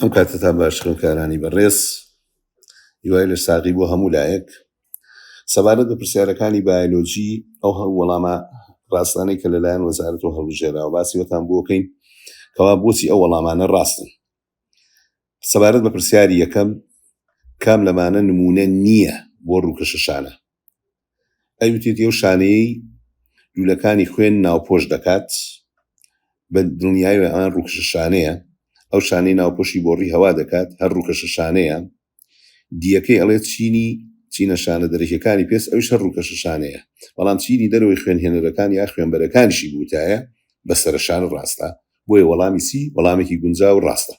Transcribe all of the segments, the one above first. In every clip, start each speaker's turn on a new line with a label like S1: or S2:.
S1: ئەم کاتتان باش خوێنکارانی بەڕێز هیوای لە ساغی بۆ هەموو لایەک سەبارەت بە پرسیارەکانی بایۆلۆجی ئەو وەڵامە ڕاستانەی کە لەلایەن وەزارەتەوە هەڵبژێراوە باسی وەتان بۆ بکەین کەوا بۆچی ئەو وەڵامانە ڕاستن. سەبارەت بە پرسیاری یەکەم کام لەمانە نمونە نییە بۆ ڕووکەشە شانە. ئەیوتێتی ئەو شانەیەی لولەکانی خوێن ناوپۆش دەکات بە دڵنیایی ئەوان ڕووکەشە شانەیە، ئەو شانەی ناوپۆشی بۆ ڕی هەوا دەکات هەر ڕووکەشە شانەیە، دیەکەی ئەڵێ چینە شانە دەرەکیەکانی پێست ئەوش هەر ڕووکەشە شانەیە، بەڵام چینی دەرەوەی خوێنهێنەرەکان یا خوێنبەرەکانیشی بوتایە بەسەرە شان ڕاستە. بۆیە وەڵامی سی وەڵامێکی گونجاو ڕاستە.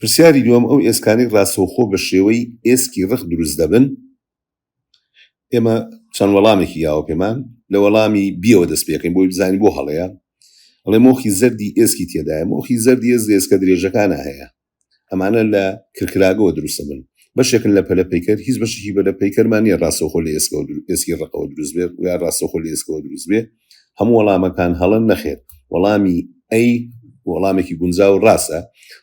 S1: پرسیاری دووەم ئەو ئێسکانەی ڕاستەوخۆ بە شێوەی ئێسکی ڕق دروست دەبن. ئێمە چەند وەڵامێکی یاوە پێمان لە وەڵامی بیەوە دەست پێکەین بۆی بزانین بۆ هەڵەیە. ئەڵێ مۆخی زەردی ئێسکی تێدایە، مۆخی زەردی ئێسکە درێژەکانە هەیە، ئەمانە لە کرکراگەوە دروستە بن، بەشێکن لە پەلە پەیکەر، هیچ بەشێکی بەلە پەیکەرمان نیە ڕاستەوخۆ لە ئێسکی ڕقەوە دروست بێت یا ڕاستەوخۆ لە ئێسکەوە دروست بێت. هەموو وەڵامەکان هەڵن نەخێر. وەڵامی ئەی وەڵامێکی گونجاو ڕاستە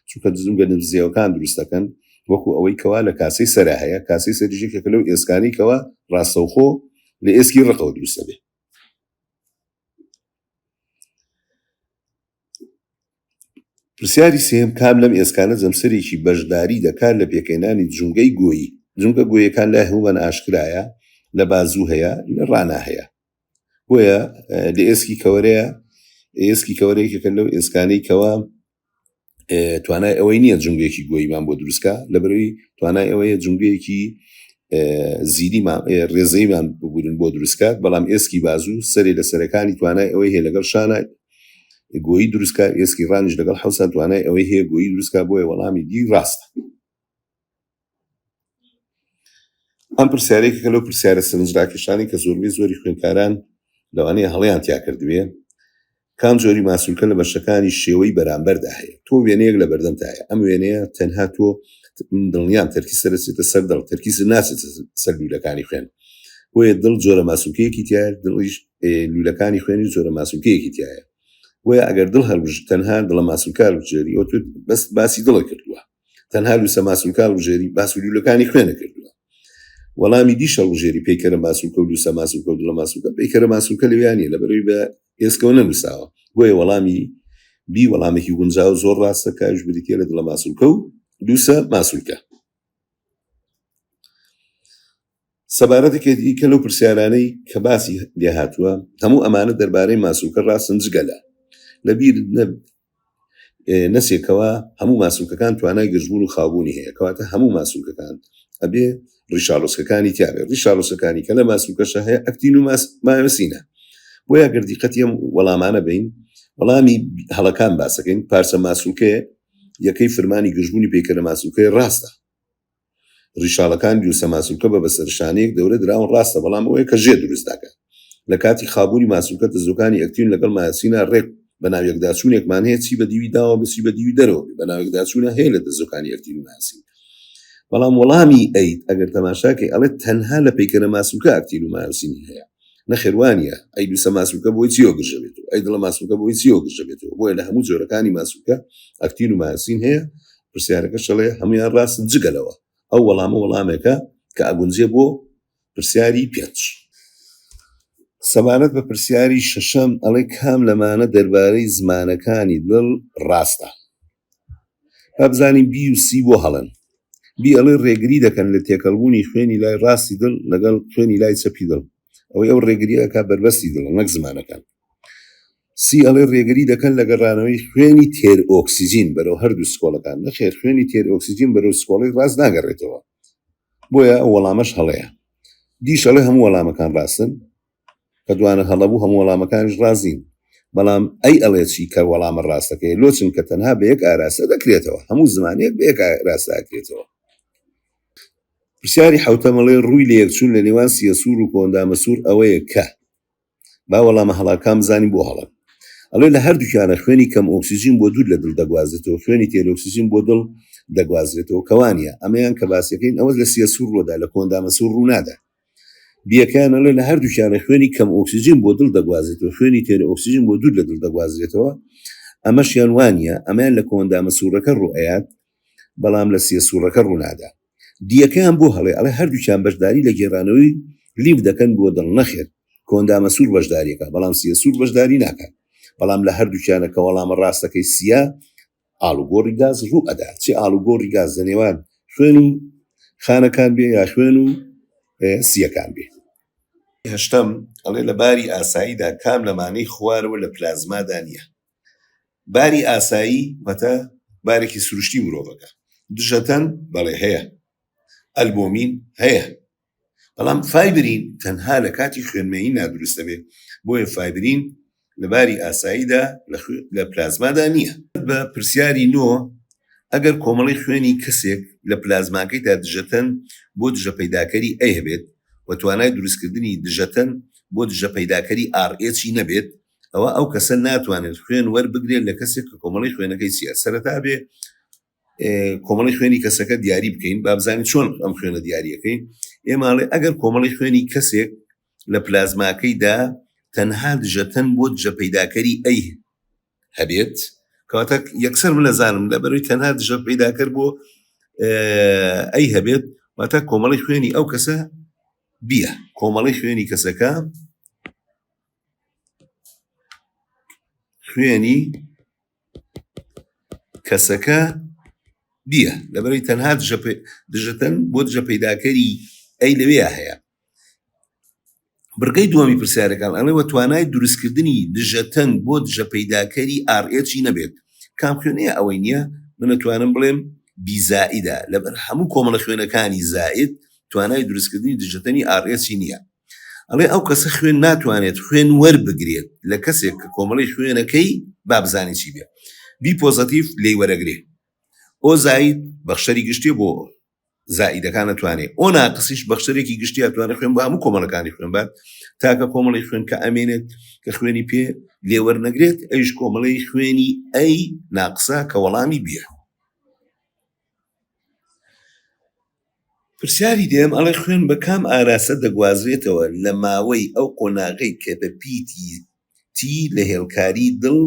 S1: چونکە جزمگە نزیەوەکان دروست دەکەن وەکو ئەوەی کەوا لە کاسەی سەرا هەیە، کاسەی سەریژێکێکە لەو ئێسکانی کەوا ڕاستەوخۆ لە ئێسکی ڕقەوە دروستە بێت. پرسیاری سێم کام لەم ئێسکانە جەمسەرێکی بەشداری دەکات لە پێکەینانی جونگەی گۆیی. جونگە گۆیەکان لای هەمومان ئاشکرایە، لە بازوو هەیە، لە ڕانا هەیە. بۆیە لە ئێسکی کەوەرەیە، ئێسکی کەوەرەیەکێکە لەو ئێسکانەی کەوا توانای ئەوەی نییە جونگەیەکی گۆییمان بۆ دروستکە، لەبەرەوەی توانای ئەوەیە جونگەیەکی زیریمان ڕێزەیمان بگورن بۆ دروستکات، بەڵام ئێسکی بازوو سەرێ لە سەرەکانی توانای ئەوەی هەیە لەگەڵ شانە گۆیی دروستکە، ئێسکی ڕانیش لەگەڵ حەوسان توانای ئەوەی هەیە گۆیی دروستکە. بۆیە وەڵامی دی ڕاستە. ئەم پرسیارێکێکە لەو پرسیارە سەرنجڕاکێشانی کە زۆری خوێندکاران لەوانەیە هەڵەیان تیا کردوێ. کام جۆری ماسوولکە لە بەشەکانی شێوەی بەرامبەردا هەیە؟ تۆ وێنەیەک لە بەردەمتایە، ئەم وێنەیە تەنها تۆ دڵنیام تەرکی سەرچێتە سەر دڵ، تەرکیز ناچێتە سەر لولەکانی خوێن. بۆیە دڵ جۆرە ماسوولکەیەکی تایە، دڵیش لولەکانی خوێنی جۆرە ماسوولکەیەکی تایە. بۆیە ئەگەر دڵ هەڵبژ تەنها دڵە ماسوولکە هەڵبژێری ئەو تۆ بەس باسی دڵە کردووە، تەنها لوسە ماسوولکە هەڵبژێری باسی لولەکانی خوێنە کردووە. وەڵامی دیش هەڵبژێری پەیکەرە ماسوولکە و لوسە ماسوولکە و دڵە ماسوولکە، پەیکەرە ماسوولکە لەوێیانە لەبەرەوەی بە ئێسکەوە نەنووساوە. بۆیە وەڵامی بی وەڵامێکی گونجاو زۆر ڕاستە کاوش بریتە لە دڵە ماسوولکە و لوسە ماسوولکە. سەبارەتێکی کە لەو پرسیارانەی کە باسی لێ هاتووە هەموو ئەمانە دەربارەی ماسوولکە ڕاستن جگەلە. لەبیر نەسێکەوە هەموو ماسوولکەکان توانای گرژبوون و خاوبوونی هەیە، کەواتە هەموو ماسوولکەکان ئەبێ ڕیشالۆسەکانی تیاابێ، ڕیشالۆسەکانی کە لە ماسوولکەشە هەیە ئەکتین و مایۆسینە. بۆیە گردیقەتی ئەم وەڵامانە بین وەڵامی هەڵەکان باسەکەین. پارچە ماسوولکەیە یەکەی فرمانی گرژبوونی پەیکەرە ماسوولکەی ڕاستە. ڕیشاڵەکان لوسە ماسوولکە بە بەسەرشانەیەک دەورە دراون ڕاستە، بەڵام ئەوەیە کە ژێ دروست دەکات. لە کاتی خابوونی ماسوولکە دزۆکانی ئەکتین لەگەڵ مایۆسینە ڕێک بە ناویەکداچوونێکمان هەیە، چی بە دیوی داوە بەسی بە دیوی دەرەوە بە ناویەکداچوونە هەیە لە دزۆکانی ئەکتین و مایۆسین. بەڵام وەڵامی ئەیت ئەگەر تەماشاکەی ئەڵێت تەنها لە پەیکەرە ماسوولکە ئەکتین و مایۆسینی هەیە، نەخێوانیە ئەی لوسە ماسوولکە بۆی چیۆ گرژەبێتەوە، ئەی دڵە ماسوولکە بۆی چیۆ گرژەبێتەوە. بۆیە لە هەموو جۆرەکانی ماسوولکە ئەکتین و مایۆسین هەیە. پرسیارەکە شەڵێ هەمویان ڕاستن جگەلەوە. ئەو وەڵامە وەڵامێکە کە ئەگونجێ بۆ پرسیاری پێنج. سەبارەت بە پرسیاری شەشەم ئەڵێ کام لەمانە دەربارەی زمانەکانی دڵ ڕاستە؟ با بزانین بی و سی بۆ هەڵن. بی ئەڵێ ڕێگری دەکەن لە تێکەڵبوونی خوێنی لای ڕاستی دڵ لەگەڵ خوێنی لای چەپی دڵ، ئەوەی ئەو ڕێگریەکە بربەستی دڵ نەک زمانەکان. سی ئەڵێ ڕێگری دەکەن لە گەڕانەوەی خوێنی تێر ئۆکسیجین بەرەو هەردوو سکۆڵەکان. نەخێر، خوێنی تێر ئۆکسیجین بەرەو سکۆڵی ڕاست ناگەڕێتەوە. بۆیە ئەو وەڵامەش هەڵەیە. دیش ئەڵێ هەموو وەڵامەکان ڕاستن، کە دوانە هەڵەبوو هەموو وەڵامەکانش ڕازین. بەڵام ئەی ئەڵێ چی کە وەڵامە ڕاستەکەی لۆچن کە تەنها بە یەک ئاراستە دەکرێتەوە، هەموو زمانێک بە یەک ئاراستە دەکرێتەوە. پرسیاری حوتەمەڵێ ڕووی لە یەکچوون لە نێوان سیەسوور و کۆندامەسوور ئەوەیە کە با وەڵامە هەڵاکان بزانین بۆ هەڵن. ئەڵێ لە هەردووکیانە خوێنی کەم ئۆکسیجین بۆ دوور لە دڵ دەگوازێتەوە، خوێنی تێر ئۆکسیجین بۆ دڵ دەگوازرێتەوە. کەوانیە ئەمەیان کە باسەکەین ئەوە لە سیەسوور ڕۆدا، لە کۆندامەسوور ڕوونادا. بیەکانەڵێ لە هەردووکیانە خوێنی کەم ئۆکسیجین بۆ دڵ دەگوازێتەوە، خوێنی تێرە ئۆکسیجین بۆ دوور لە دڵ دەگوازرێتەوە. ئەمەشیان وانە ئەمان لە کۆندامە سوورەکە ڕوئەیات، بەڵام لە سیە سوورەکە ڕوونادا. دیەکەیان بۆ هەڵێ ئەڵێ هەردووکیان بەشداری لە گێڕانەوەی لیف دەکەن بۆ دڵ نەخێر، کۆندامە سوور بەشداریەکە، بەڵام سیە سوور بەشداری ناکات. بەڵام لە هەردووکیانە کە وەڵامە ڕاستەکەی سیە ئالوگۆڕی گاز ڕوو ئەدا. چی ئالوگۆڕی گاز لە نێوان خوێن و خانەکان بێ یا خوێن و سیەکان بێ. هەشتم ئەڵێ لە باری ئاساییدا کام لەمانەی خوارەوە لە پلازمادا نییە. باری ئاسایی وەتە بارێکی سروشتی مرۆڤەکە. دژەتەن بەڵێ هەیە، ئەلبۆمین هەیە، بەڵام فایبرین تەنها لە کاتی خوێنمەیی نادروستە بێ. بۆیە فایبرین لە باری ئاساییدا لە پلازمادا نییە. بە پرسیاری نۆ ئەگەر کۆمەڵی خوێنی کەسێک لە پلازماکەیدا دژەتەن بۆ دژە پەیداکەری ئەی هەبێت و توانای دروستکردنی دژەتەن بۆ دژە پەیداکەری RH نەبێت، ئەوە ئەو کەسە ناتوانێت خوێن وەربگرێت لە کەسێک کە کۆمەڵی خوێنەکەی چیە. سەرەتا بێ کۆمەڵی خوێنی کەسەکە دیاری بکەین، با بزانین چۆن ئەم خوێنە دیاریەکەین. ئێماڵێ ئەگەر کۆمەڵی خوێنی کەسێک لە پلازماکەیدا تەنها دژەتەن بۆ دژە پەیداکەری ئەی هەبێت، کەواتە یەکسەر من لەزانم لە بەروی تەنها دژە پەیداکەر بۆ ئەی هەبێت، واتە کۆمەڵی خوێنی ئەو کەسە بیە. کۆمەڵی خوێنی کەسەکە خوێنی کەسەکە بیە، لەبەروی تەنها دژەتەن بۆ دژە پەیداکەری ئەی لەوەیە هەیە. بڕگەی دووەمی پرسیارەکان ئەڵێوە توانای دروستکردنی دژەتەن بۆ دژە پەیداکەری RH نەبێت. کام خوێنەیە ئەوەی نییە؟ من نتوانم بڵێم بیزائیدا، لەبەر هەموو کۆمەڵە خوێنەکانی زائید توانای دروستکردنی دژەتەنی RH نییە. ئەڵێ ئەو کەسە خوێن ناتوانێت خوێن وەربگرێت لە کەسێک کە کۆمەڵی خوێنەکەی بابزانی چی بێ. بی پۆزەتیڤ لێی وەرەگرێ. ئۆ زاید بەخشەری گشتی بۆ زائیدەکان نتوانێت. ئۆ ناقسیش بەخشەرێکی گشتی ئەتوانێت خوێن بە هەموو کۆمەڵەکانی خوێن بات، تاکە کۆمەڵی خوێن کە ئەمێنێت کە خوێنی پێ لێوەرنەگرێت، ئەیش کۆمەڵی خوێنی ئەی ناقسە کە وەڵامی بیە. پرسیاری دێم ئەڵێ خوێن بە کام ئاراسە دەگوازرێتەوە لە ماوەی ئەو قۆناغەی کە بە PTT لە هێڵکاری دڵ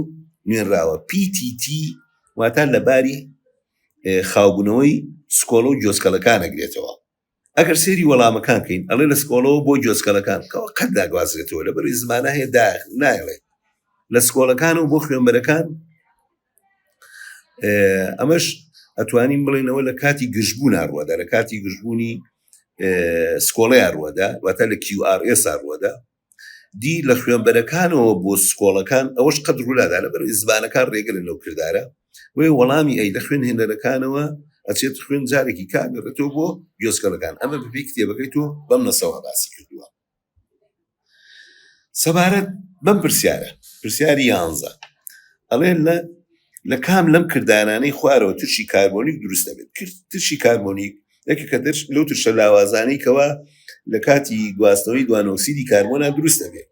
S1: نوێنراوە. PTT واتە لەباری خاوبوونەوەی سکۆڵە و جۆسکەڵەکان ئەگرێتەوە. ئەگەر سێری وەڵامەکان کەین ئەڵێ لە سکۆڵەوە بۆ جۆسکەڵەکان کەەوە قەت داگوازرێتەوە لەبەروی زمانە هەیە نایڵێت لە سکۆڵەکان و بۆ خوێنبەرەکان. ئەمەش ئەتوانین بڵێنەوە لە کاتی گشتبوون ئاڕوەدا، لە کاتی گشتبوونی سکۆڵی ئاڕوەدا، واتە لە QRS ئاڕوەدا. دی لە خوێنبەرەکانەوە بۆ سکۆڵەکان ئەوەش قەت ڕوولادا لەبەروی زمانەکان ڕێگرن لەو کردارە. وێ وەڵامی ئەی لە خوێن هێنەرەکانەوە ئەچێت خوێن جارێکی کاگەڕێتەوە بۆ گۆسکەڵەکان. ئەمە بەپێی کتێبەکەی تۆ بەم نەسەوە باسی کردووە. سەبارەت بەم پرسیارە، پرسیاری 11 ئەڵێ لە کام لەم کردانانەی خوارەوە ترشی کاربۆنیک دروست دەبێت. ترشی کاربۆنیک یەکێکە لەو ترشە لاوازانەی کەوا لە کاتی گواستنەوەی دوانۆکسیدی کاربۆنا دروست دەبێت.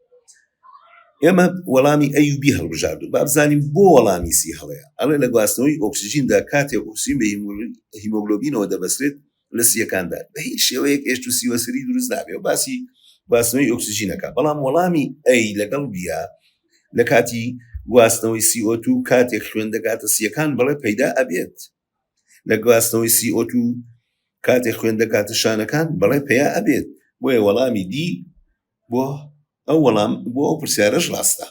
S1: ئێمە وەڵامی ئەیوبی هەڵبژاردوو، با بزانیم بۆ وەڵامی سی هەڵەیە. ئەڵێ لە گواستنەوەی ئۆکسیژیندا کاتێک ئۆکسیژین بە هیمۆگلۆبینەوە دەبەسرێت لە سیەکاندا بە هیچ شێوەیەک H2CO3 دروست نابێت و باسی گواستنەوەی ئۆکسیژینەکە. بەڵام وەڵامی ئەی لەگەڵ بیا لە کاتی گواستنەوەی CO2 کاتێک خوێن دەکاتە سیەکان بەڵێ پەیدا ئەبێت. لە گواستنەوەی CO2 کاتێک خوێن دەکاتە شانەکان بەڵێ پەیا ئەبێت. بۆیە وەڵامی دی بۆ ئەو وەڵام بۆ ئەو پرسیارەش ڕاستە.